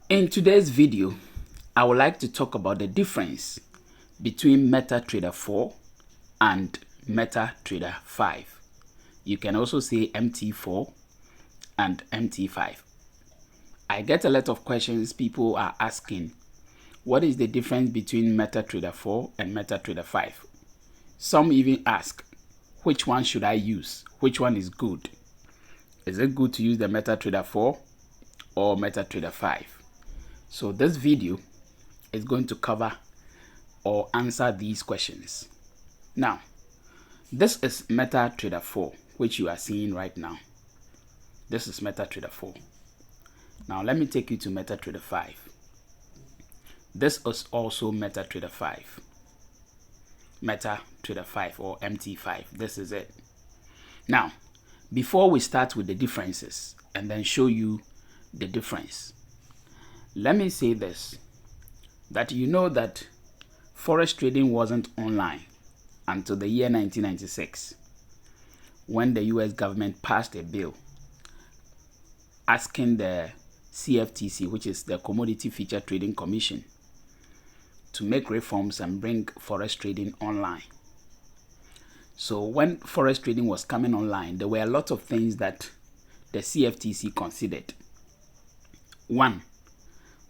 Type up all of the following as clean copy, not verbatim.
In today's video, I would like to talk about the difference between MetaTrader 4 and MetaTrader 5. You can also say MT4 and MT5. I get a lot of questions. People are asking, what is the difference between MetaTrader 4 and MetaTrader 5? Some even ask, which one should I use? Which one is good? Is it good to use the MetaTrader 4 or MetaTrader 5? So this video is going to cover or answer these questions. Now, this is MetaTrader 4, which you are seeing right now. This is MetaTrader 4. Now, let me take you to MetaTrader 5. This is also MetaTrader 5. MetaTrader 5 or MT5. This is it. Now, before we start with the differences and then show you the difference, let me say this, that you know that Forex trading wasn't online until the year 1996, when the US government passed a bill asking the CFTC, which is the Commodity Future Trading Commission, to make reforms and bring Forex trading online. So when Forex trading was coming online, there were a lot of things that the CFTC considered. One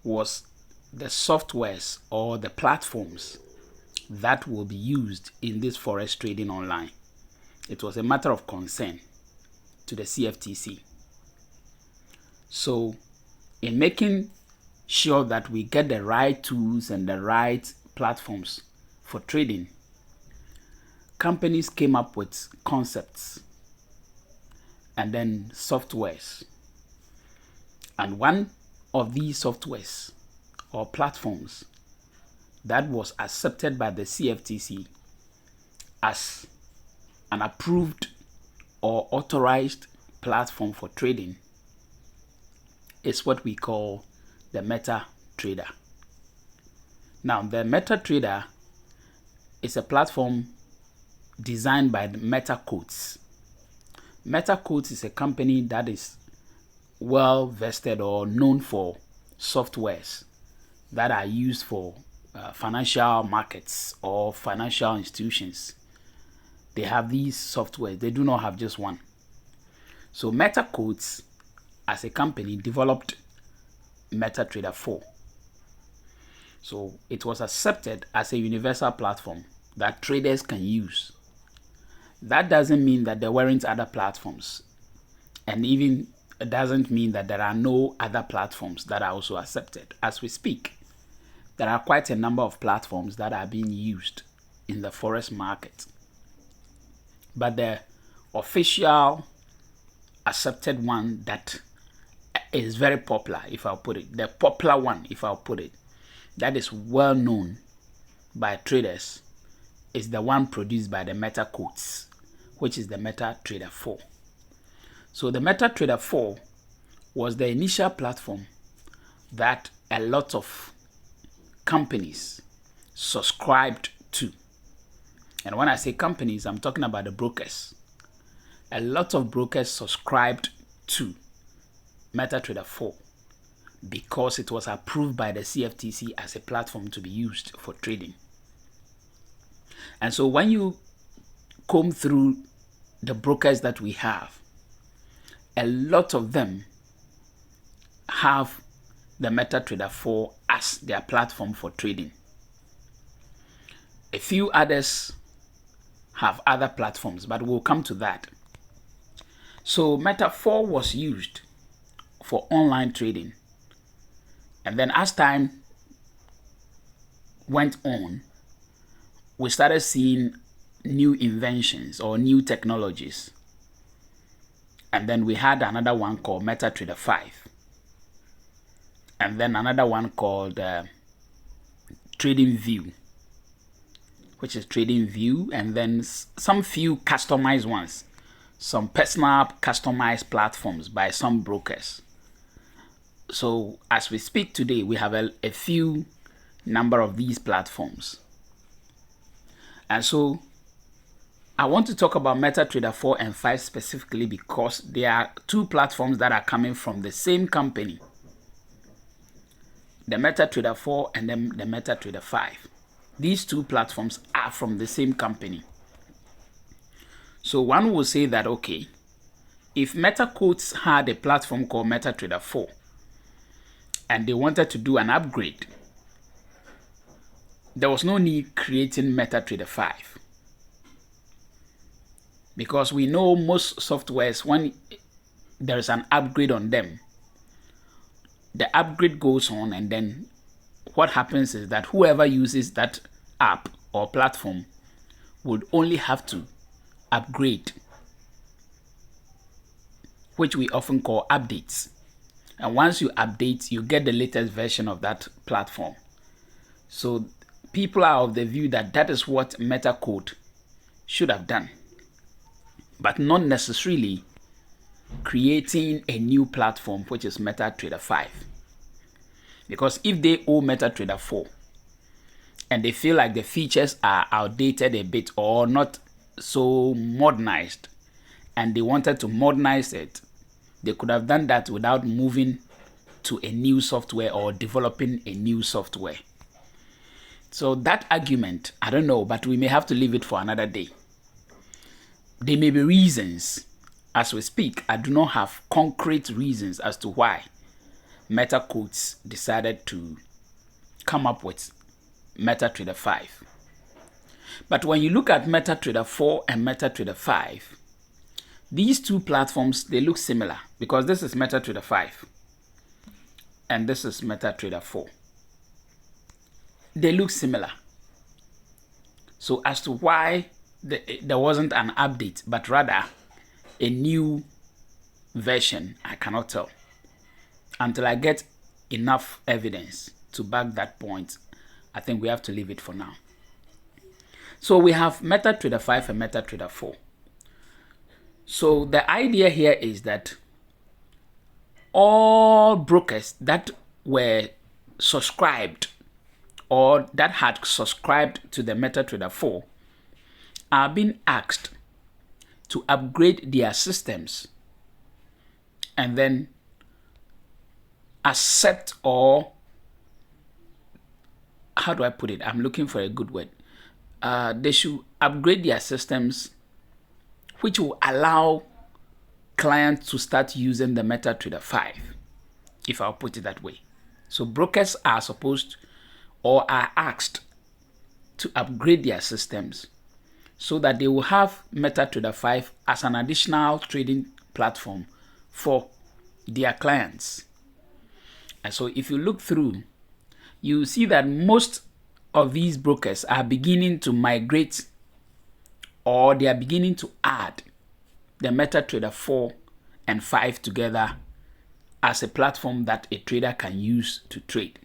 was the softwares or the platforms that will be used in this Forex trading online. It was a matter of concern to the CFTC. So in making sure that we get the right tools and the right platforms for trading, companies came up with concepts and then softwares. And one of these softwares or platforms that was accepted by the CFTC as an approved or authorized platform for trading is what we call the MetaTrader. Now, the MetaTrader is a platform designed by the MetaQuotes. MetaQuotes is a company that is well vested or known for softwares that are used for financial markets or financial institutions. They have these softwares. They do not have just one. So MetaQuotes as a company developed MetaTrader 4. So it was accepted as a universal platform that traders can use. That doesn't mean that there weren't other platforms, and even it doesn't mean that there are no other platforms that are also accepted. As we speak, there are quite a number of platforms that are being used in the Forex market. But the official accepted one that is very popular, if I'll put it, the popular one, if I'll put it, that is well known by traders, is the one produced by the MetaQuotes, which is the MetaTrader 4. So the MetaTrader 4 was the initial platform that a lot of companies subscribed to. And when I say companies, I'm talking about the brokers. A lot of brokers subscribed to MetaTrader 4 because it was approved by the CFTC as a platform to be used for trading. And so when you comb through the brokers that we have, a lot of them have the MetaTrader 4 as their platform for trading. A few others have other platforms, but we'll come to that. So Meta 4 was used for online trading. And then as time went on, we started seeing new inventions or new technologies. And then we had another one called MetaTrader 5. And then another one called Trading View, which is Trading View. And then some few customized ones, some personal customized platforms by some brokers. So as we speak today, we have a few number of these platforms. And so I want to talk about MetaTrader 4 and 5 specifically because they are two platforms that are coming from the same company. the MetaTrader 4 and then the MetaTrader 5. These two platforms are from the same company. So one will say that, okay, if MetaQuotes had a platform called MetaTrader 4 and they wanted to do an upgrade, there was no need creating MetaTrader 5. Because we know most softwares, when there's an upgrade on them, the upgrade goes on, and then what happens is that whoever uses that app or platform would only have to upgrade, which we often call updates. And once you update, you get the latest version of that platform. So people are of the view that that is what MetaQuote should have done, but not necessarily creating a new platform, which is MetaTrader 5. Because if they owe MetaTrader 4 and they feel like the features are outdated a bit or not so modernized, and they wanted to modernize it, they could have done that without moving to a new software or developing a new software. So that argument, I don't know, but we may have to leave it for another day. There may be reasons. As we speak, I do not have concrete reasons as to why MetaQuotes decided to come up with MetaTrader 5. But when you look at MetaTrader 4 and MetaTrader 5, these two platforms, they look similar, because this is MetaTrader 5 and this is MetaTrader 4. They look similar. So as to why there wasn't an update, but rather a new version, I cannot tell. Until I get enough evidence to back that point, I think we have to leave it for now. So we have MetaTrader 5 and MetaTrader 4. So the idea here is that all brokers that were subscribed or that had subscribed to the MetaTrader 4 are being asked to upgrade their systems and then accept, or how do I put it? I'm looking for a good word. They should upgrade their systems, which will allow clients to start using the MetaTrader 5, if I'll put it that way. So brokers are supposed or are asked to upgrade their systems so that they will have MetaTrader 5 as an additional trading platform for their clients. And so if you look through, you see that most of these brokers are beginning to migrate, or they are beginning to add the MetaTrader 4 and 5 together as a platform that a trader can use to trade.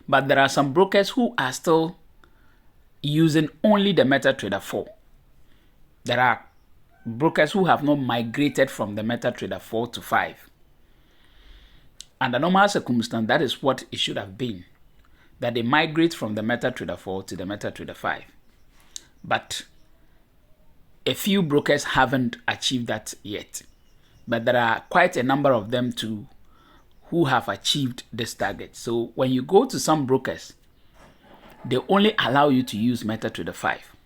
But there are some brokers who are still using only the MetaTrader 4. There are brokers who have not migrated from the MetaTrader 4 to 5. Under normal circumstance, that is what it should have been, that they migrate from the MetaTrader 4 to the MetaTrader 5. But a few brokers haven't achieved that yet. But there are quite a number of them too who have achieved this target. So when you go to some brokers, they only allow you to use MetaTrader 5.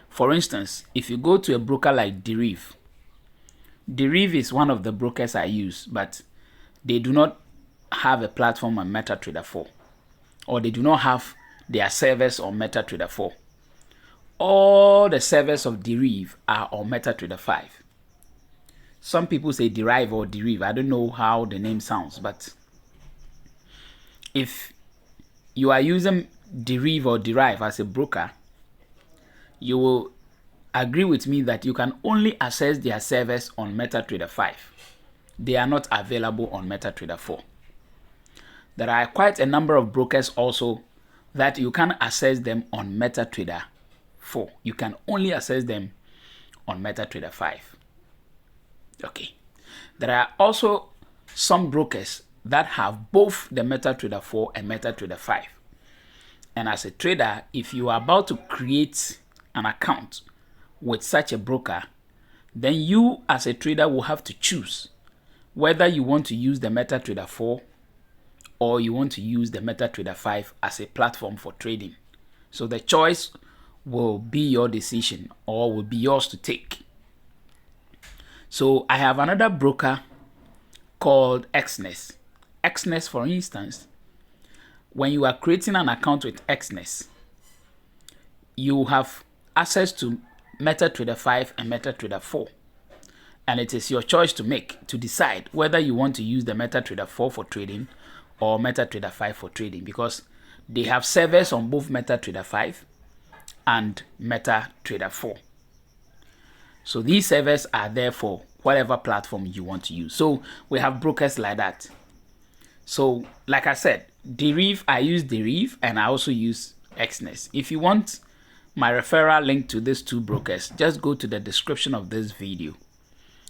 For instance, if you go to a broker like DERIV, DERIV is one of the brokers I use, but they do not have a platform on MetaTrader 4, or they do not have their servers on MetaTrader 4. All the servers of DERIV are on MetaTrader 5. Some people say DERIV or DERIV. I don't know how the name sounds, but if you are using DERIV or DERIV as a broker, you will agree with me that you can only access their servers on MetaTrader 5. They are not available on MetaTrader 4. There are quite a number of brokers also that you can access them on MetaTrader 4. You can only access them on MetaTrader 5. Okay. There are also some brokers that have both the MetaTrader 4 and MetaTrader 5. And as a trader, if you are about to create an account with such a broker, then you as a trader will have to choose whether you want to use the MetaTrader 4 or you want to use the MetaTrader 5 as a platform for trading. So the choice will be your decision, or will be yours to take. So I have another broker called Xness. Xness, for instance, when you are creating an account with Xness, you have access to MetaTrader 5 and MetaTrader 4. And it is your choice to make, to decide whether you want to use the MetaTrader 4 for trading or MetaTrader 5 for trading, because they have servers on both MetaTrader 5 and MetaTrader 4. So these servers are there for whatever platform you want to use. So we have brokers like that. So like I said, DERIV, I use DERIV, and I also use Xness. If you want my referral link to these two brokers, just go to the description of this video.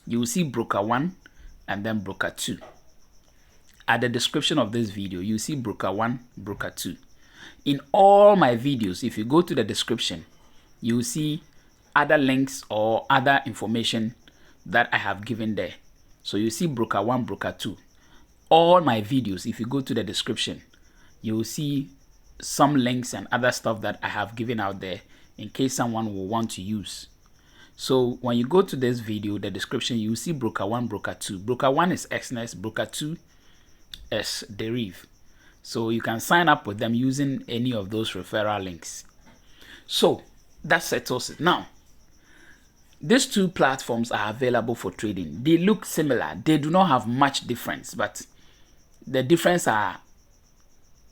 You will see broker 1 and then broker 2. At the description of this video, you see broker 1, broker 2. In all my videos, if you go to the description, you will see other links or other information that I have given there. So you see broker 1, broker 2. All my videos, if you go to the description, you will see some links and other stuff that I have given out there in case someone will want to use. So when you go to this video, the description, you will see broker 1, broker 2. Broker 1 is Xness, broker 2 is DERIV. So you can sign up with them using any of those referral links. So that settles it. Now, these two platforms are available for trading. They look similar. They do not have much difference, but the difference are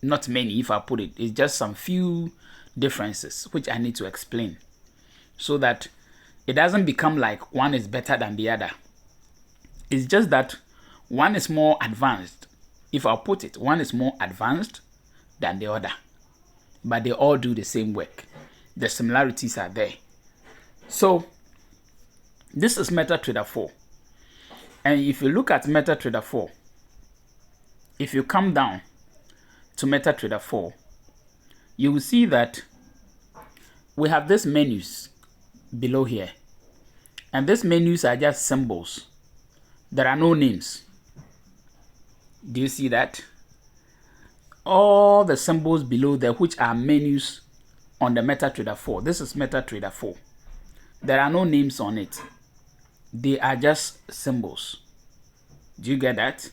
not many, if I put it. It's just some few differences which I need to explain, so that it doesn't become like one is better than the other. It's just that one is more advanced. If I put it, one is more advanced than the other, but they all do the same work. The similarities are there. So this is MetaTrader 4. And if you look at MetaTrader 4, if you come down to MetaTrader 4, you will see that we have these menus below here. And these menus are just symbols. There are no names. Do you see that? All the symbols below there, which are menus on the MetaTrader 4. This is MetaTrader 4. There are no names on it. They are just symbols. Do you get that?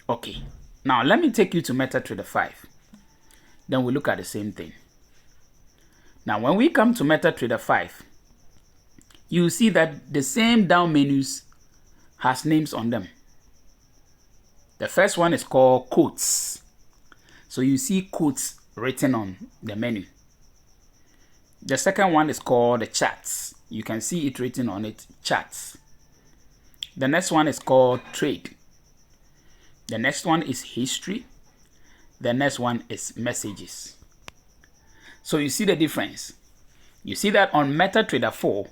Okay. Now let me take you to MetaTrader 5. Then we look at the same thing. Now when we come to MetaTrader 5, you see that the same down menus has names on them. The first one is called quotes. So you see quotes written on the menu. The second one is called the charts. You can see it written on it, charts. The next one is called trade. The next one is history. The next one is messages. So you see the difference. You see that on MetaTrader 4,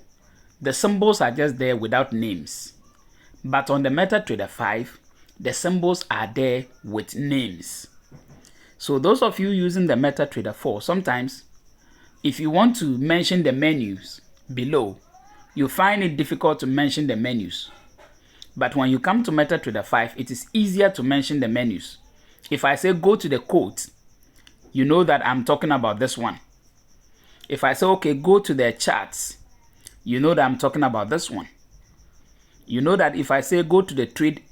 the symbols are just there without names. But on the MetaTrader 5, the symbols are there with names. So those of you using the MetaTrader 4, sometimes if you want to mention the menus below, you find it difficult to mention the menus. But when you come to MetaTrader 5, it is easier to mention the menus. If I say go to the quote, you know that I'm talking about this one. If I say, okay, go to the charts, you know that I'm talking about this one. You know that if I say go to the trade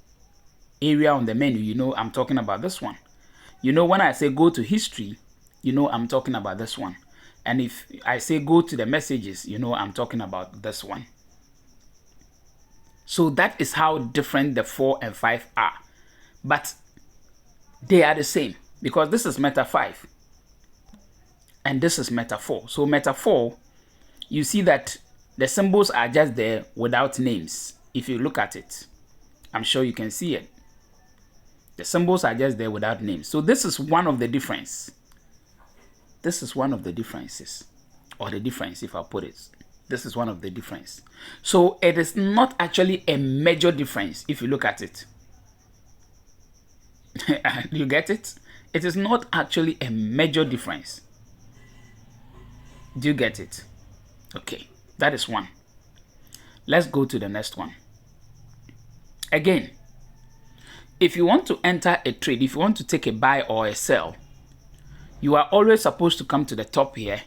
area on the menu, you know I'm talking about this one. You know when I say go to history, you know I'm talking about this one. And if I say go to the messages, you know I'm talking about this one. So that is how different the 4 and 5 are. But they are the same, because this is Meta 5 and this is Meta 4. So Meta 4, you see that the symbols are just there without names. If you look at it, I'm sure you can see it. The symbols are just there without names. So this is one of the difference. This is one of the differences, or the difference, if I put it. This is one of the difference. So it is not actually a major difference if you look at it. You get it? It is not actually a major difference. Do you get it? Okay, that is one. Let's go to the next one. Again, if you want to enter a trade, if you want to take a buy or a sell, you are always supposed to come to the top here,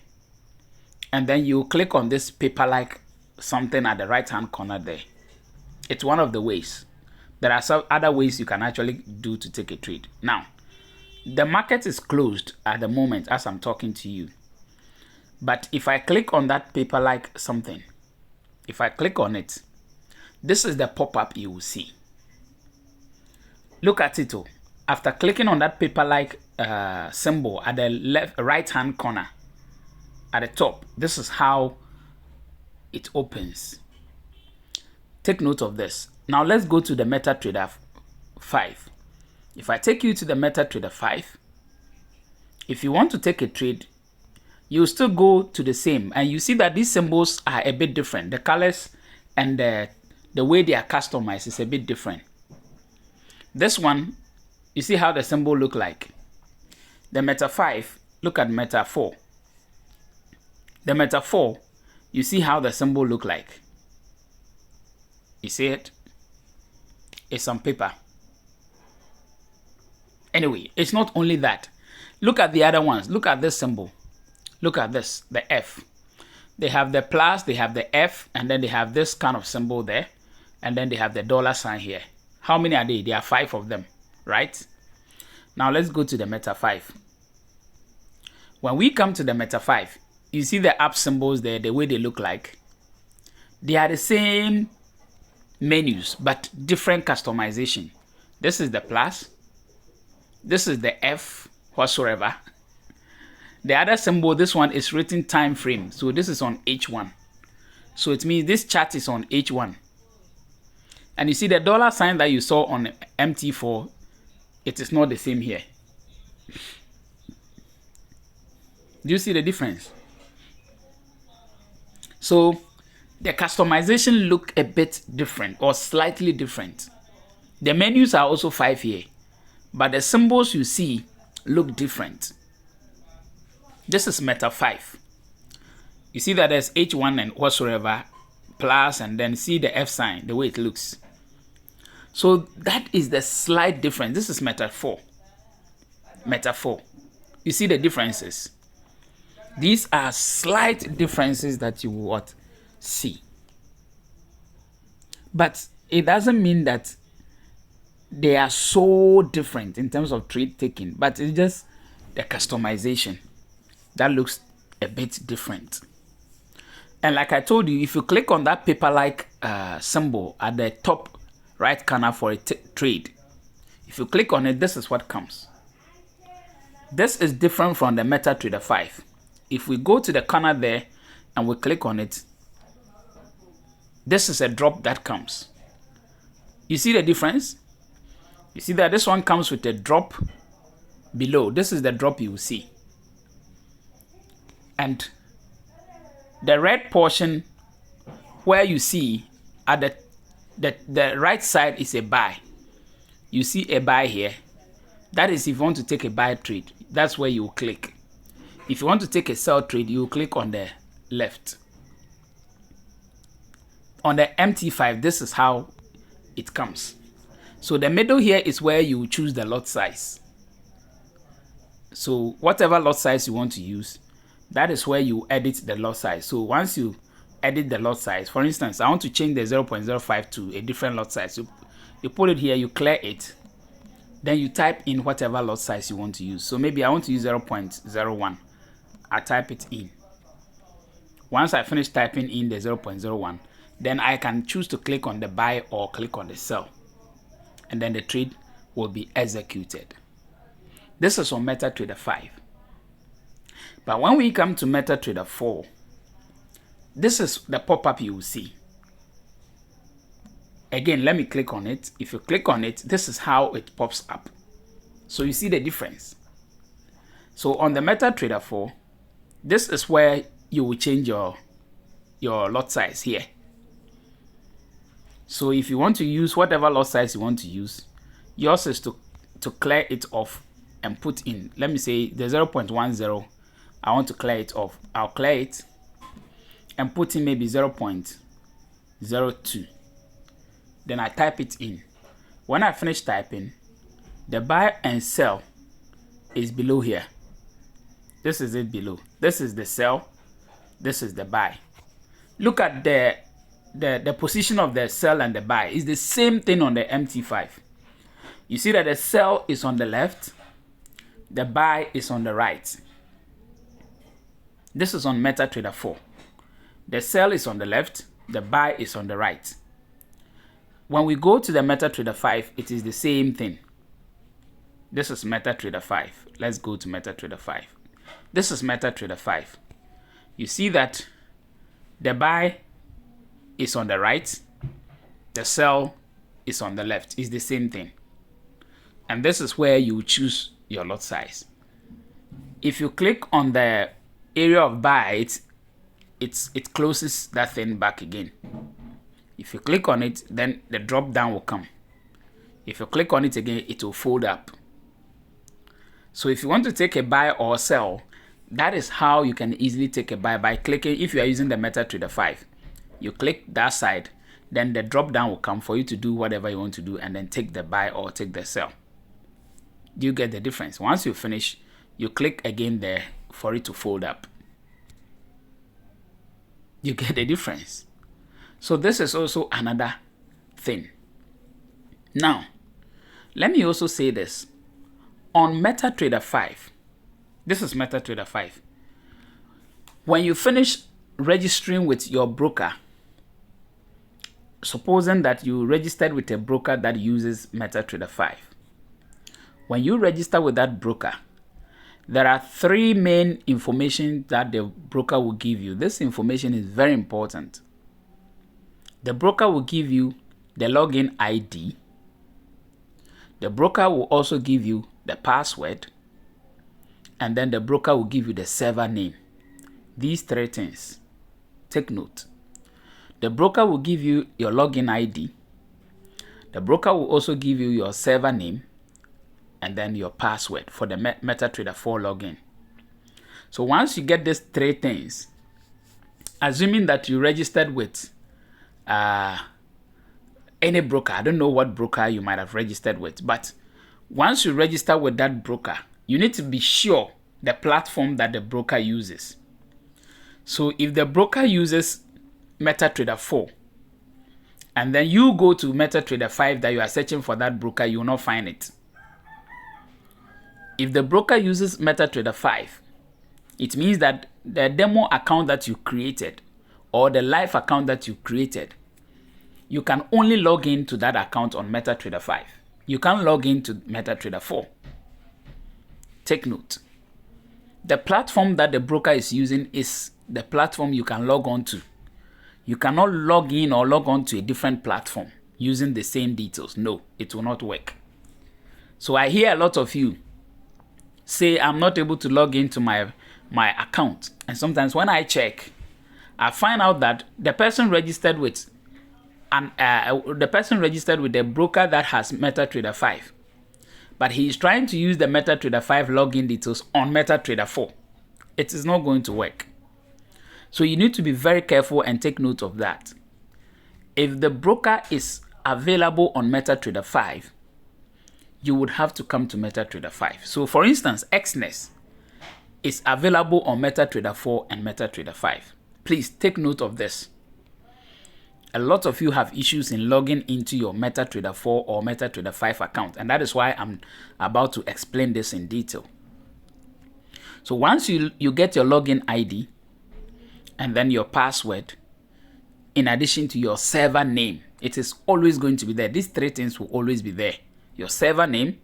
and then you click on this paper-like something at the right-hand corner there. It's one of the ways. There are some other ways you can actually do to take a trade. Now, the market is closed at the moment as I'm talking to you. But if I click on that paper-like something, if I click on it, this is the pop-up you will see. Look at it. After clicking on that paper-like symbol at the right-hand corner at the top, this is how it opens. Take note of this. Now let's go to the MetaTrader 5. If I take you to the MetaTrader 5, if you want to take a trade, you still go to the same, and you see that these symbols are a bit different. The colors and the way they are customized is a bit different. This one, you see how the symbol look like. The Meta 5, look at Meta 4. The Meta 4, you see how the symbol look like. You see it? It's on paper. Anyway, it's not only that. Look at the other ones. Look at this symbol. Look at this, the F. They have the plus, they have the F, and then they have this kind of symbol there, and then they have the dollar sign here. How many are they? There are 5 of them, right? Now let's go to the Meta 5. When we come to the Meta 5, you see the app symbols there, the way they look like. They are the same menus, but different customization. This is the plus. This is the F whatsoever. The other symbol, this one is written time frame. So this is on H1. So it means this chart is on H1. And you see the dollar sign that you saw on MT4, it is not the same here. Do you see the difference? So the customization look a bit different or slightly different. The menus are also 5 here, but the symbols you see look different. This is Meta 5. You see that there's H1 and whatsoever plus, and then see the F sign, the way it looks. So that is the slight difference. This is Meta 4. Meta 4. You see the differences. These are slight differences that you will see. But it doesn't mean that they are so different in terms of trade taking, but it's just the customization that looks a bit different. And like I told you, if you click on that paper-like symbol at the top right corner for a trade, if you click on it, this is what comes. This is different from the MetaTrader 5. If we go to the corner there and we click on it, this is a drop that comes. You see the difference? You see that this one comes with a drop below. This is the drop you will see. And the red portion where you see at the right side is a buy. You see a buy here. That is if you want to take a buy trade. That's where you will click. If you want to take a sell trade, you will click on the left. On the MT5, this is how it comes. So the middle here is where you choose the lot size. So whatever lot size you want to use, that is where you edit the lot size. So once you edit the lot size, for instance, I want to change the 0.05 to a different lot size. So you put it here, you clear it, then you type in whatever lot size you want to use. So maybe I want to use 0.01. I type it in. Once I finish typing in the 0.01, then I can choose to click on the buy or click on the sell, and then the trade will be executed. This is on MetaTrader 5. But when we come to MetaTrader 4, this is the pop-up you will see. Again, let me click on it. If you click on it, this is how it pops up. So you see the difference. So on the MetaTrader 4, this is where you will change your lot size here. So if you want to use whatever lot size you want to use, yours is to clear it off and put in, let me say the 0.10, I want to clear it off. I'll clear it and put in maybe 0.02. Then I type it in. When I finish typing, The buy and sell is below here. This is it below. This is the sell. This is the buy. Look at the position of the sell and the buy. It's the same thing on the MT5. You see that the sell is on the left, the buy is on the right. This is on MetaTrader 4. The sell is on the left, the buy is on the right. When we go to the MetaTrader 5, it is the same thing. This is MetaTrader 5. Let's go to MetaTrader 5. This is MetaTrader 5. You see that the buy is on the right, the sell is on the left. It's the same thing. And this is where you choose your lot size. If you click on the area of buy, it closes that thing back again. If you click on it, then the drop down will come. If you click on it again, it will fold up. So if you want to take a buy or sell, that is how you can easily take a buy by clicking. If you are using the MetaTrader 5, you click that side, then the drop down will come for you to do whatever you want to do and then take the buy or take the sell. Do you get the difference? Once you finish, you click again there for it to fold up. You get the difference. So this is also another thing. Now, let me also say this. On MetaTrader 5, this is MetaTrader 5. When you finish registering with your broker, supposing that you registered with a broker that uses MetaTrader 5, when you register with that broker, there are three main information that the broker will give you. This information is very important. The broker will give you the login ID. The broker will also give you the password. And then the broker will give you the server name. These three things. Take note. The broker will give you your login ID. The broker will also give you your server name and then your password for the MetaTrader 4 login. So once you get these three things, assuming that you registered with any broker, I don't know what broker you might have registered with, but once you register with that broker, you need to be sure the platform that the broker uses. So if the broker uses MetaTrader 4, and then you go to MetaTrader 5 that you are searching for that broker, you will not find it. If the broker uses MetaTrader 5, it means that the demo account that you created or the live account that you created, you can only log into that account on MetaTrader 5. You can't log into MetaTrader 4. Take note. The platform that the broker is using is the platform you can log on to. You cannot log in or log on to a different platform using the same details. No, it will not work. So I hear a lot of you say I'm not able to log into my account. And sometimes when I check, I find out that the person registered with the broker that has MetaTrader 5. But he is trying to use the MetaTrader 5 login details on MetaTrader 4. It is not going to work. So you need to be very careful and take note of that. If the broker is available on MetaTrader 5, you would have to come to MetaTrader 5. So for instance, Xness is available on MetaTrader 4 and MetaTrader 5. Please take note of this. A lot of you have issues in logging into your MetaTrader 4 or MetaTrader 5 account, and that is why I'm about to explain this in detail. So once you get your login ID and then your password, in addition to your server name, it is always going to be there. These three things will always be there. Your server name,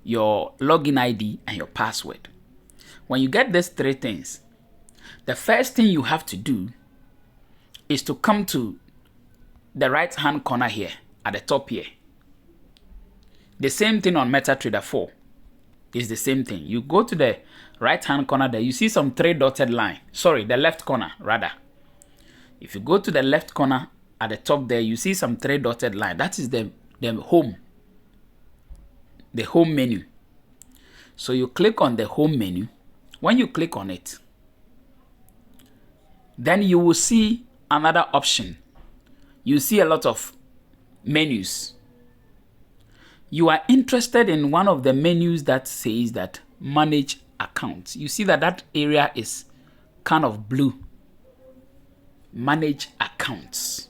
your login ID, and your password. When you get these three things, the first thing you have to do is to come to the right hand corner here at the top here. The same thing on MetaTrader 4 is the same thing. You go to the right hand corner there, you see some three dotted line. Sorry, the left corner rather. If you go to the left corner at the top there, you see some three dotted line. That is the home menu. So you click on the home menu. When you click on it, then you will see another option. You see a lot of menus. you are interested in one of the menus that says that manage accounts. You see that that area is kind of blue. Manage accounts.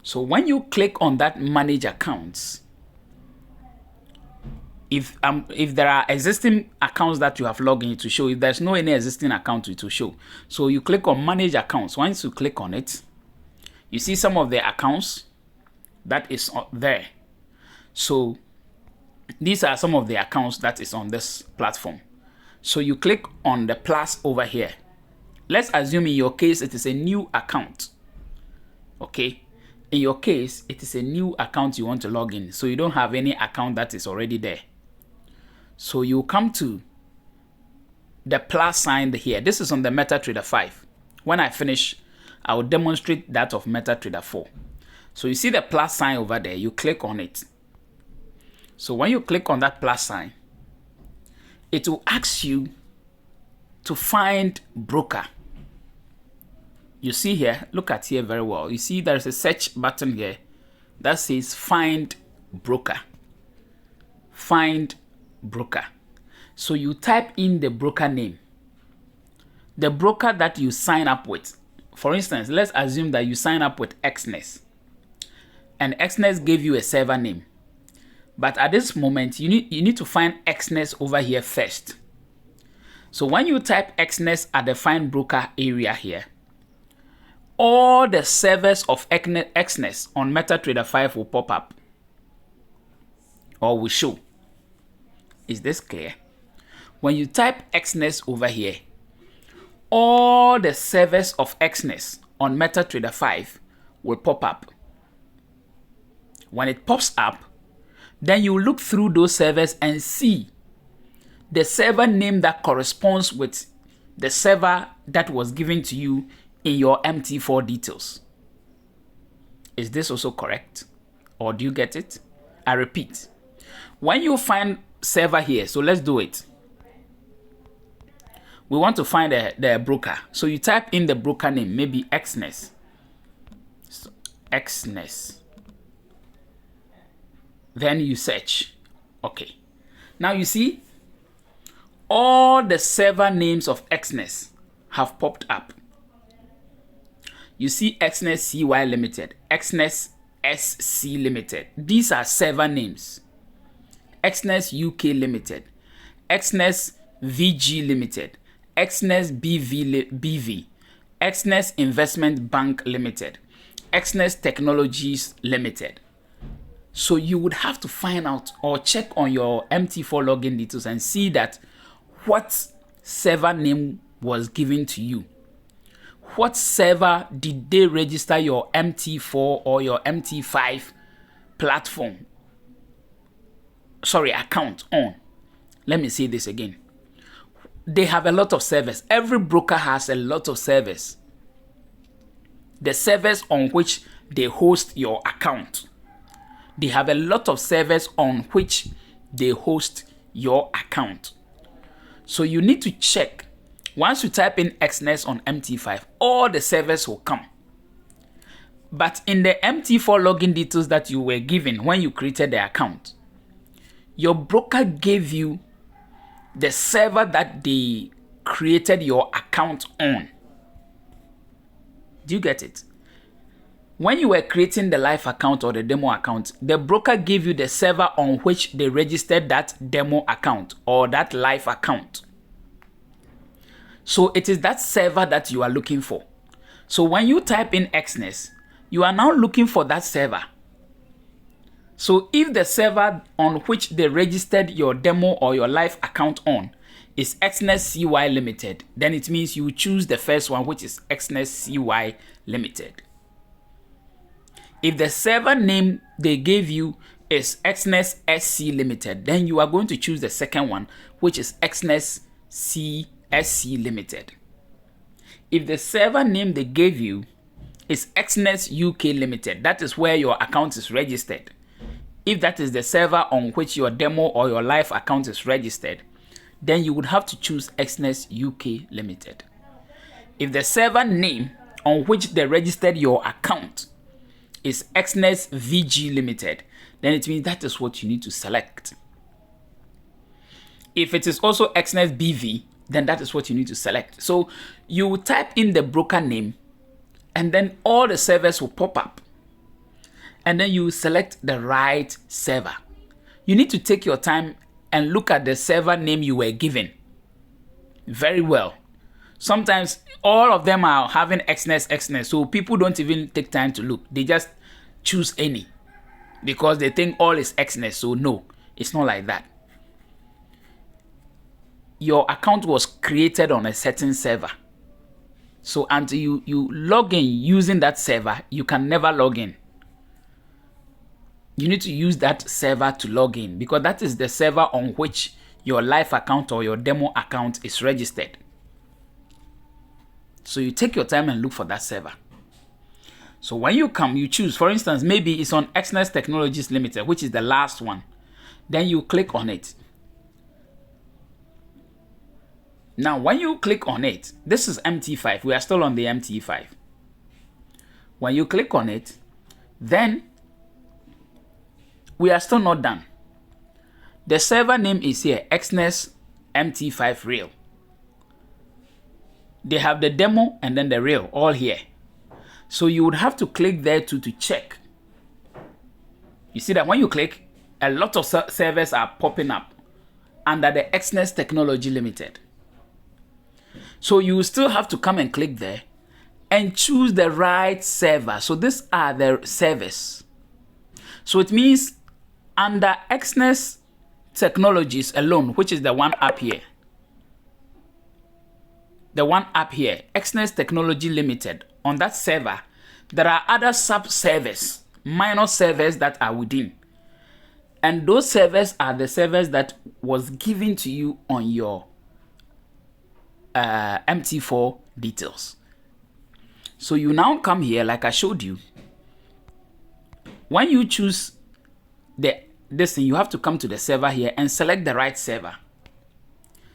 So when you click on that manage accounts, if there are existing accounts that you have logged in, to show. If there's no any existing account, it will show. So you click on manage accounts. Once you click on it, you see some of the accounts that is there. So these are some of the accounts that is on this platform. So you click on the plus over here. Let's assume in your case it is a new account. Okay, in your case it is a new account you want to log in, so you don't have any account that is already there. So you come to the plus sign here. This is on the MetaTrader 5. When I finish, I will demonstrate that of MetaTrader 4. So you see the plus sign over there, you click on it. So when you click on that plus sign, it will ask you to find broker. You see here, look at here very well. You see there's a search button here that says find broker. Find broker. So you type in the broker name, the broker that you sign up with. For instance, let's assume that you sign up with Xness, and Xness gave you a server name. But at this moment, you need to find Xness over here first. So when you type Xness at the find broker area here, all the servers of Xness on MetaTrader 5 will pop up or will show. Is this clear? When you type Xness over here, all the servers of Xness on MetaTrader 5 will pop up. When it pops up, then you look through those servers and see the server name that corresponds with the server that was given to you in your MT4 details. Is this also correct? Or do you get it? I repeat. When you find server here, so let's do it. We want to find the broker. So you type in the broker name, maybe Xness. So, Xness. Then you search. Okay. Now you see all the server names of Xness have popped up. You see Xness CY Limited, Xness SC Limited. These are server names. Xness UK Limited, Xness VG Limited, Xness BV, Xness Investment Bank Limited, Xness Technologies Limited. So you would have to find out or check on your MT4 login details and see that what server name was given to you. What server did they register your MT4 or your MT5 platform? Sorry, account on. Let me say this again. They have a lot of servers. Every broker has a lot of servers. The servers on which they host your account. They have a lot of servers on which they host your account. So you need to check. Once you type in Xness on MT5, all the servers will come. But in the MT4 login details that you were given when you created the account, your broker gave you the server that they created your account on. Do you get it? When you were creating the live account or the demo account, the broker gave you the server on which they registered that demo account or that live account. So it is that server that you are looking for. So when you type in Xness, you are now looking for that server. So if the server on which they registered your demo or your live account on is Xness CY Limited, then it means you choose the first one, which is Xness CY Limited. If the server name they gave you is Xness SC Limited, then you are going to choose the second one, which is Xness SC Limited. If the server name they gave you is Xness UK Limited, that is where your account is registered. If that is the server on which your demo or your live account is registered, then you would have to choose Xness UK Limited. If the server name on which they registered your account is Xness VG Limited, then it means that is what you need to select. If it is also XNET BV, then that is what you need to select. So you type in the broker name, and then all the servers will pop up. And then you select the right server. You need to take your time and look at the server name you were given very well. Sometimes all of them are having XNET, so people don't even take time to look. They just choose any because they think all is XNET. So no, it's not like that. Your account was created on a certain server. So until you log in using that server, you can never log in. You need to use that server to log in because that is the server on which your live account or your demo account is registered. So you take your time and look for that server. So when you come, you choose, for instance, maybe it's on XNET Technologies Limited, which is the last one. Then you click on it. Now, when you click on it, this is MT5. We are still on the MT5. When you click on it, then we are still not done. The server name is here, XNET MT5 Real. They have the demo and then the real all here. So you would have to click there to check. You see that when you click, a lot of servers are popping up under the XNET Technology Limited. So you still have to come and click there and choose the right server. So these are the servers. So it means under XNET Technologies alone, which is the one up here. The one up here, XNET Technology Limited, on that server, there are other sub-servers, minor servers that are within. And those servers are the servers that was given to you on your MT4 details. So you now come here, like I showed you. When you choose this thing, you have to come to the server here and select the right server.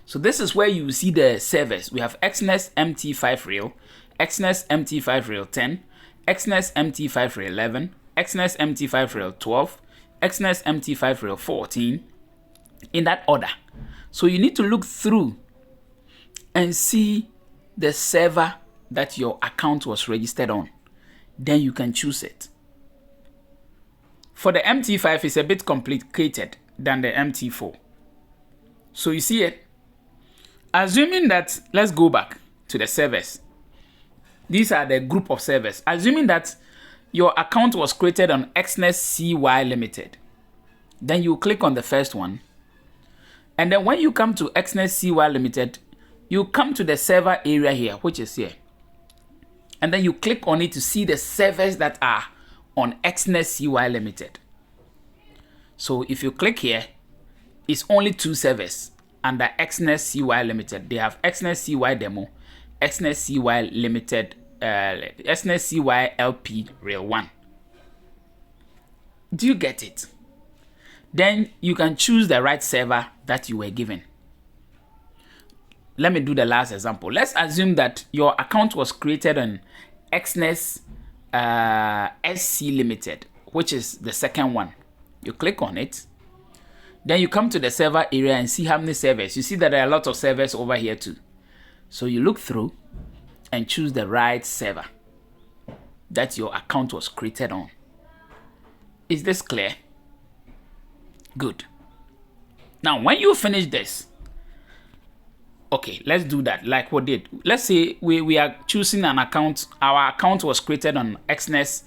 So this is where you see the servers. We have XNET MT5 Real, XNET MT5 Real 10, XNET MT5 Real 11, XNET MT5 Real 12, XNET MT5 Real 14, in that order. So you need to look through and see the server that your account was registered on. Then you can choose it. For the MT5, it's a bit complicated than the MT4. So you see it. Assuming that, let's go back to the servers. These are the group of servers. Assuming that your account was created on XNET CY Limited. Then you click on the first one. And then when you come to XNET CY Limited, you come to the server area here, which is here. And then you click on it to see the servers that are on XNET CY Limited. So if you click here, it's only two servers under XNET CY Limited. They have XNET CY Demo, XNET CY Limited, XNET CY LP Real 1. Do you get it? Then you can choose the right server that you were given. Let me do the last example. Let's assume that your account was created on XNET SC Limited, which is the second one. You click on it. Then you come to the server area and see how many servers. You see that there are a lot of servers over here too. So you look through and choose the right server that your account was created on. Is this clear? Good. Now, when you finish this, okay, let's do that like we did. Let's say we are choosing an account. Our account was created on XNET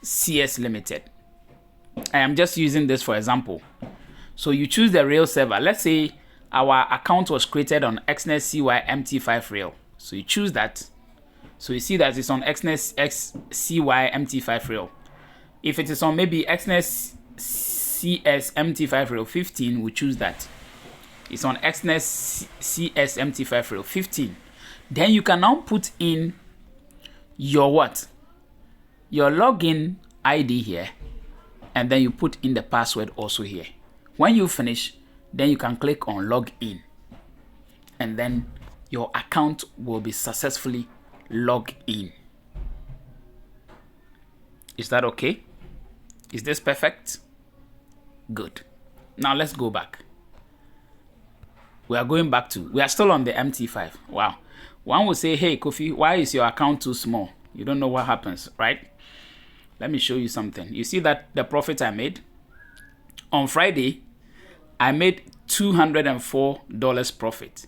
CS Limited. I am just using this for example. So you choose the real server. Let's say our account was created on XNET CY MT5 Real. So you choose that. So you see that it's on XNET CY MT5 Real. If it is on maybe XNET CS MT5 Real 15, we choose that. It's on XNET CS MT5 Real 15. Then you can now put in your what? Your login ID here. And then you put in the password also here. When you finish, then you can click on log in. And then your account will be successfully logged in. Is that okay? Is this perfect? Good. Now let's go back. We are still on the MT5. Wow. One will say, hey, Kofi, why is your account too small? You don't know what happens, right? Let me show you something. You see that the profit I made? On Friday, I made $204 profit.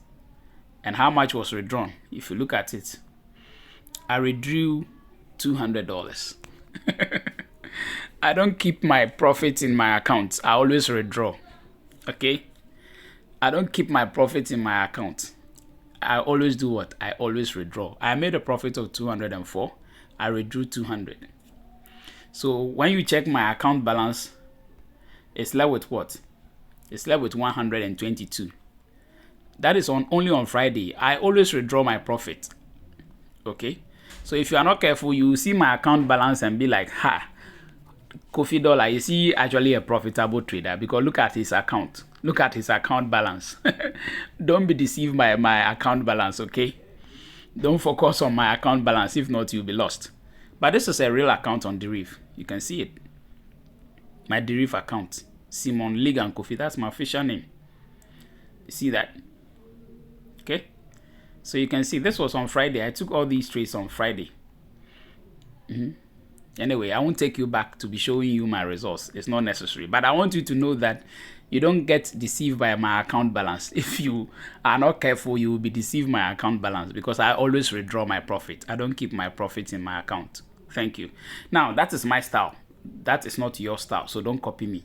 And how much was withdrawn? If you look at it, I withdrew $200. I don't keep my profit in my account. I always withdraw. Okay? I don't keep my profit in my account. I always do what? I always withdraw. I made a profit of 204. I withdrew 200. So when you check my account balance, it's left with what? It's left with 122. That is only on Friday. I always withdraw my profit. Okay? So if you are not careful, you will see my account balance and be like, ha, Kofi Dollar, is he actually a profitable trader? Because look at his account. Look at his account balance. Don't be deceived by my account balance, okay? Don't focus on my account balance. If not, you'll be lost. But this is a real account on DERIV. You can see it. My DERIV account. Simon Lig and Kofi. That's my official name. You see that? Okay? So you can see this was on Friday. I took all these trades on Friday. Anyway, I won't take you back to be showing you my results. It's not necessary. But I want you to know that you don't get deceived by my account balance. If you are not careful, you will be deceived by my account balance because I always withdraw my profit. I don't keep my profit in my account. Thank you. Now, that is my style. That is not your style, so don't copy me.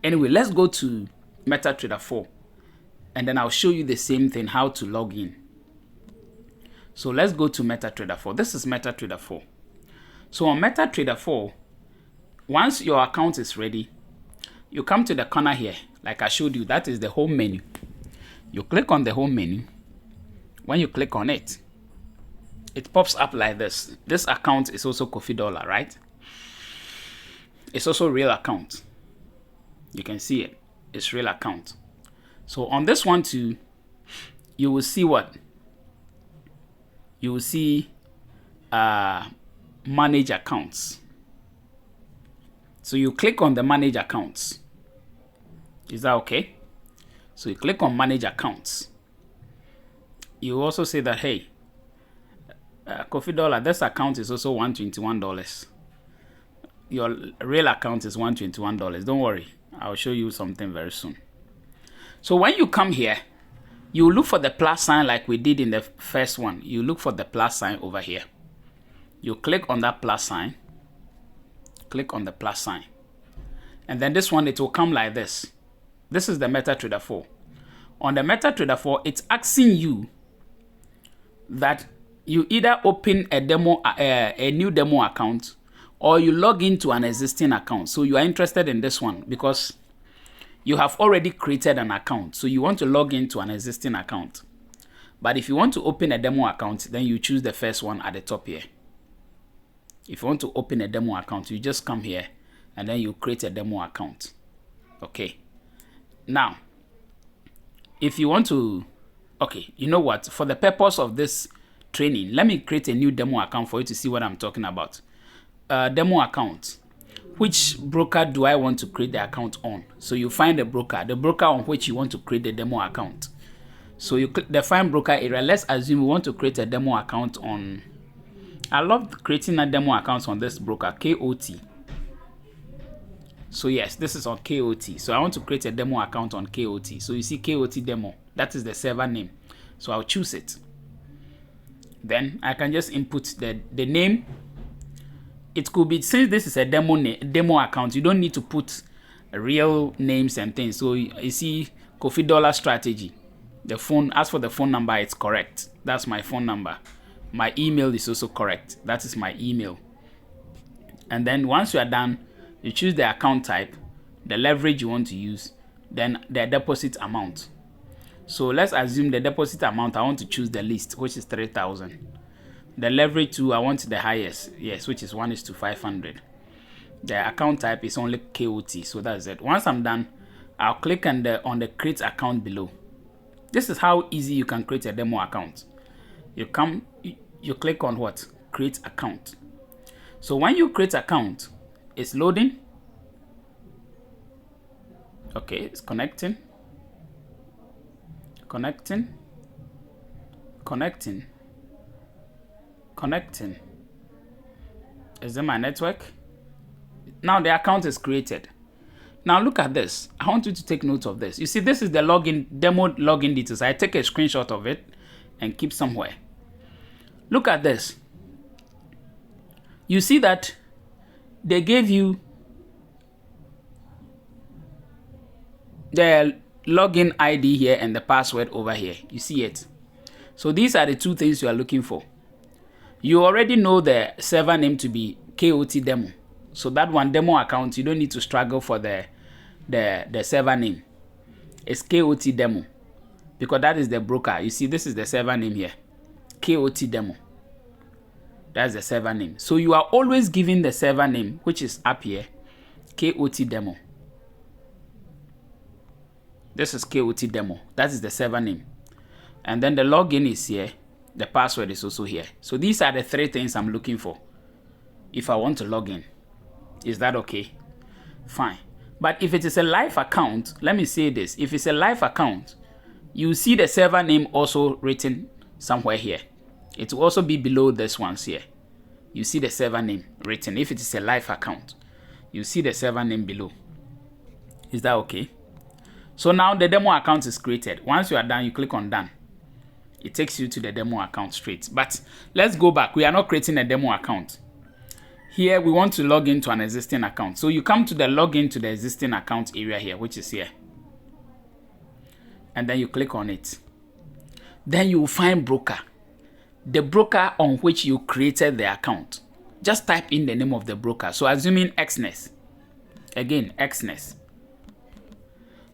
Anyway, let's go to MetaTrader 4. And then I'll show you the same thing, how to log in. So let's go to MetaTrader 4. This is MetaTrader 4. So on MetaTrader 4, once your account is ready, you come to the corner here. Like I showed you, that is the home menu. You click on the home menu. When you click on it, it pops up like this. This account is also Kofi Dollar, right? It's also real account. You can see it. It's real account. So on this one too, you will see what? You will see manage accounts. So you click on the manage accounts. Is that okay? So you click on manage accounts. You also say that, hey, Kofi Dollar, this account is also $121. Your real account is $121. Don't worry. I'll show you something very soon. So when you come here, you look for the plus sign like we did in the first one. You look for the plus sign over here. You click on that plus sign. Click on the plus sign. And then this one, it will come like this. This is the MetaTrader 4. On the MetaTrader 4, it's asking you that you either open a demo, a new demo account, or you log into an existing account. So you are interested in this one because you have already created an account. So you want to log into an existing account. But if you want to open a demo account, then you choose the first one at the top here. If you want to open a demo account, you just come here and then you create a demo account. Okay. Now, if you want to, okay, you know what? For the purpose of this training, let me create a new demo account for you to see what I'm talking about. Demo account. Which broker do I want to create the account on? So you find the broker on which you want to create the demo account. So you click the find broker area. Let's assume we want to create a demo account on, I love creating a demo account on this broker, KOT. So yes, this is on KOT. So I want to create a demo account on KOT. So you see KOT demo. That is the server name. So I'll choose it. Then I can just input the name. It could be, since this is a demo account, you don't need to put real names and things. So you see Kofi Dollar strategy. The phone, as for the phone number, it's correct. That's my phone number. My email is also correct. That is my email. And then once you are done, you choose the account type, the leverage you want to use, then the deposit amount. So let's assume the deposit amount, I want to choose the least, which is 3,000. The leverage too, I want the highest, yes, which is 1:500. The account type is only KOT, so that's it. Once I'm done, I'll click on the create account below. This is how easy you can create a demo account. You click on what? Create account. So when you create account, it's loading. Okay, it's connecting. Connecting. Connecting. Connecting. Is it my network? Now the account is created. Now look at this. I want you to take note of this. You see, this is the login demo login details. I take a screenshot of it and keep somewhere. Look at this. You see that they gave you the login ID here and the password over here. You see it. So these are the two things you are looking for. You already know the server name to be KOT demo. So that one demo account, you don't need to struggle for the server name. It's KOT demo because that is the broker. You see, this is the server name here. KOT demo. That's the server name. So you are always giving the server name, which is up here, KOT demo. This is KOT demo. That is the server name. And then the login is here. The password is also here. So these are the three things I'm looking for if I want to log in. Is that okay? Fine. But if it is a live account, let me say this. If it's a live account, you see the server name also written somewhere here. It will also be below this ones here. You see the server name written. If it is a live account, you see the server name below. Is that okay? So now the demo account is created. Once you are done, you click on done. It takes you to the demo account straight. But let's go back. We are not creating a demo account. Here, we want to log into an existing account. So you come to the login to the existing account area here, which is here. And then you click on it. Then you will find broker. The broker on which you created the account. Just type in the name of the broker. So assuming Xness. Again, Xness.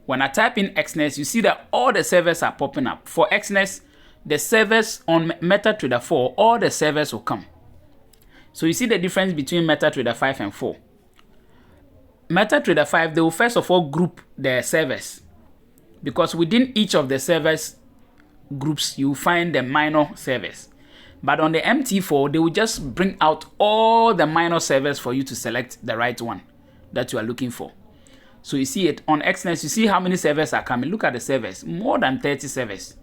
When I type in Xness, you see that all the servers are popping up. For Xness, the servers on MetaTrader 4, all the servers will come. So you see the difference between MetaTrader 5 and 4. MetaTrader 5, they will first of all group the servers. Because within each of the servers groups, you find the minor servers. But on the MT4, they will just bring out all the minor servers for you to select the right one that you are looking for. So you see it on Xness, you see how many servers are coming. Look at the servers, more than 30 servers.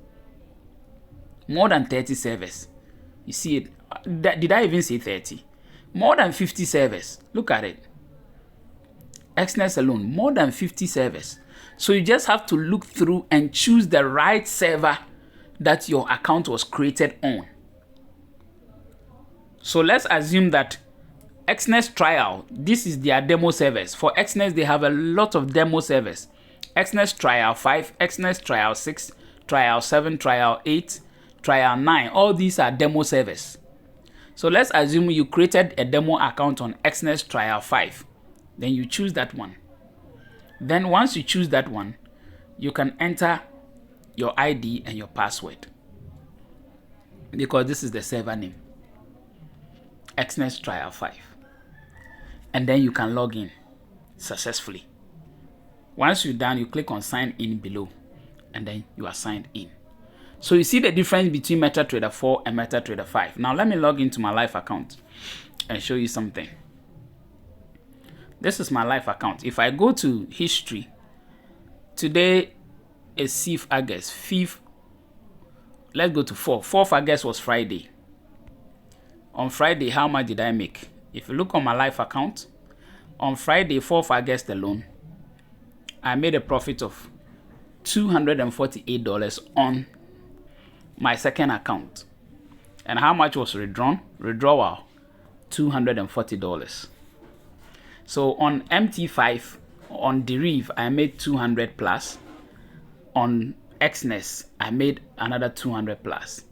More than 30 servers. You see it. Did I even say 30? More than 50 servers. Look at it. Xness alone, more than 50 servers. So you just have to look through and choose the right server that your account was created on. So let's assume that Xness trial, this is their demo servers. For Xness, they have a lot of demo servers. Xness trial 5, Xness trial 6, trial 7, trial 8, trial 9. All these are demo servers. So let's assume you created a demo account on Xness trial 5. Then you choose that one. Then once you choose that one, you can enter your ID and your password. Because this is the server name. Xness trial 5. And then you can log in successfully. Once you're done, you click on sign in below. And then you are signed in. So you see the difference between MetaTrader 4 and MetaTrader 5. Now let me log into my live account and show you something. This is my live account. If I go to history, today is 6th August. 5th, let's go to 4th. 4th August was Friday. On Friday, how much did I make? If you look on my live account, on Friday, 4th August alone, I made a profit of $248 on my second account. And how much was withdrawn? Withdrawal, $240. So on MT5, on DERIV, I made 200 plus. On Xness, I made another 200 plus.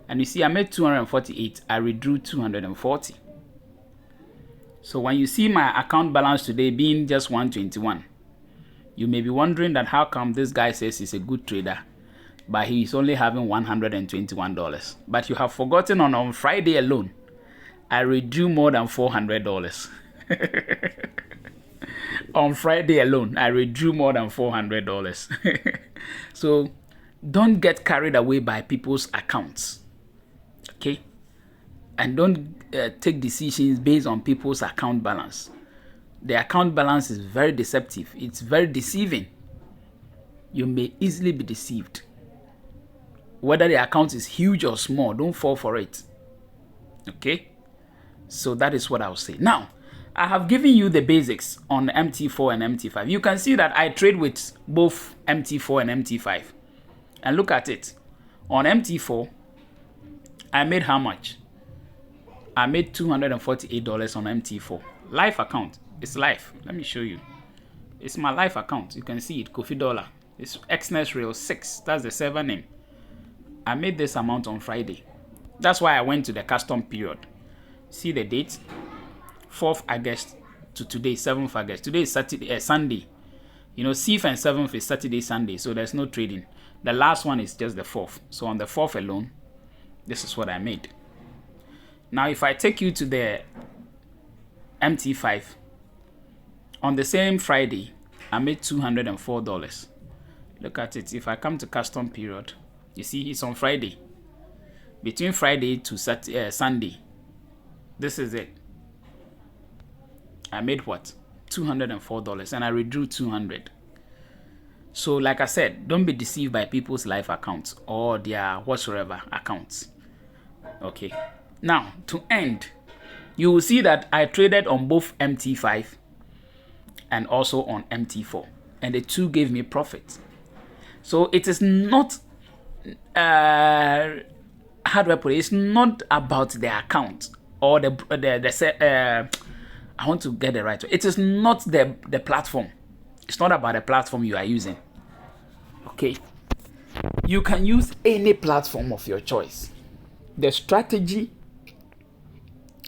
And you see, I made 248. I withdrew 240. So when you see my account balance today being just 121, you may be wondering that how come this guy says he's a good trader, but he's only having $121. But you have forgotten on Friday alone, I withdrew more than $400. On Friday alone, I withdrew more than $400. So don't get carried away by people's accounts. Okay? And don't take decisions based on people's account balance. The account balance is very deceptive. It's very deceiving. you may easily be deceived. Whether the account is huge or small, don't fall for it. Okay? So that is what I'll say. Now, I have given you the basics on MT4 and MT5. You can see that I trade with both MT4 and MT5. And look at it. On MT4, I made how much? I made $248 on MT4. Live account. It's live. Let me show you. It's my live account. You can see it. Kofi Dollar. It's XNES Real 6. That's the server name. I made this amount on Friday. That's why I went to the custom period. See the date? 4th August to today, 7th August. Today is Saturday, Sunday. You know, 6th and 7th is Saturday, Sunday. So there's no trading. The last one is just the 4th. So on the 4th alone, this is what I made. Now, if I take you to the MT5, on the same Friday, I made $204. Look at it. If I come to custom period, you see it's on Friday. Between Friday to Sunday, this is it. I made what? $204 and I withdrew $200. So like I said, don't be deceived by people's live accounts or their whatsoever accounts. Okay. Now, to end, you will see that I traded on both MT5 and also on MT4. And the two gave me profit. So it is not, how do I put it? It's not about the account or I want to get it right. It is not the platform. It's not about the platform you are using. Okay. You can use any platform of your choice. The strategy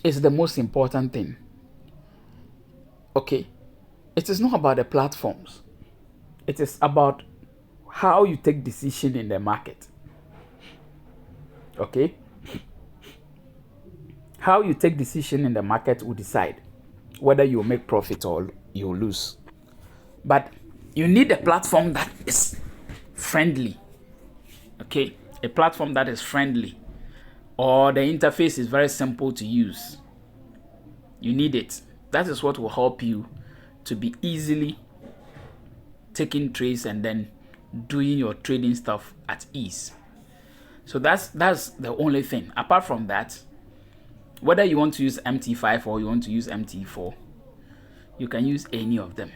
is the most important thing. Okay. It is not about the platforms. It is about how you take decision in the market. Okay. How you take decision in the market will decide whether you make profit or you lose. But you need a platform that is friendly. Okay. A platform that is friendly. Or the interface is very simple to use. You need it. That is what will help you to be easily taking trades and then doing your trading stuff at ease. So that's the only thing. Apart from that, whether you want to use MT5 or you want to use MT4, you can use any of them.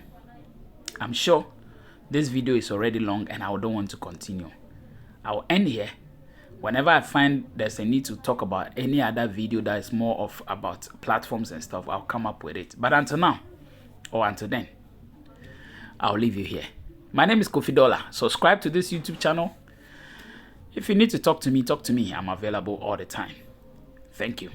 I'm sure this video is already long and I don't want to continue. I'll end here. Whenever I find there's a need to talk about any other video that is more of about platforms and stuff, I'll come up with it. But until now, or until then, I'll leave you here. My name is Kofi Dollar. Subscribe to this YouTube channel. If you need to talk to me, talk to me. I'm available all the time. Thank you.